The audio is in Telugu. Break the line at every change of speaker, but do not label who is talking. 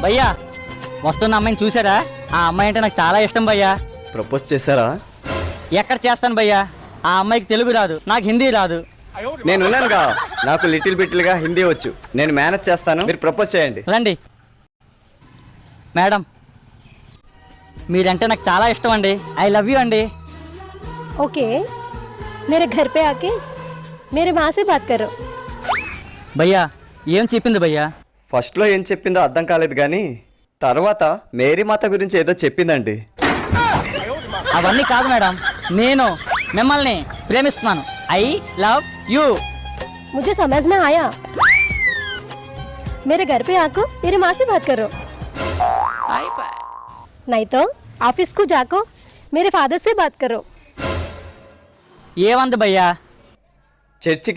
భయ్యా వస్తున్న అమ్మాయిని చూసారా? ఆ అమ్మాయి అంటే నాకు చాలా ఇష్టం భయ్యా.
ప్రపోజ్ చేశారా?
ఎక్కడ చేస్తాను భయ్యా, ఆ అమ్మాయికి తెలుగు రాదు, నాకు హిందీ రాదు.
నేను ఉన్నానుగా, నాకు లిటిల్ బిట్లుగా హిందీ వచ్చు, నేను మేనేజ్ చేస్తాను, మీరు ప్రపోజ్ చేయండి.
రండి మేడం, మీరంటే నాకు చాలా ఇష్టం అండి. ఐ లవ్ యూ అండి.
ओके मेरे घर पे आके मेरे माँ से बात करो।
భయ్యా ఏం చెప్పింది భయ్యా?
ఫస్ట్లో ఏం చెప్పిందో అర్థం కాలేదు కానీ తర్వాత మేరీ మాత గురించి ఏదో చెప్పిందండి.
అవన్నీ కాదు మేడం, నేను మిమ్మల్ని ప్రేమిస్తున్నాను. I love you.
मुझे समझ में आया, मेरे घर पे आको मेरे माँ से बात करो, नहीं तो ऑफिस को जाको मेरे फादर से बात करो।
ఏమంది భయ్యా?
చర్చికి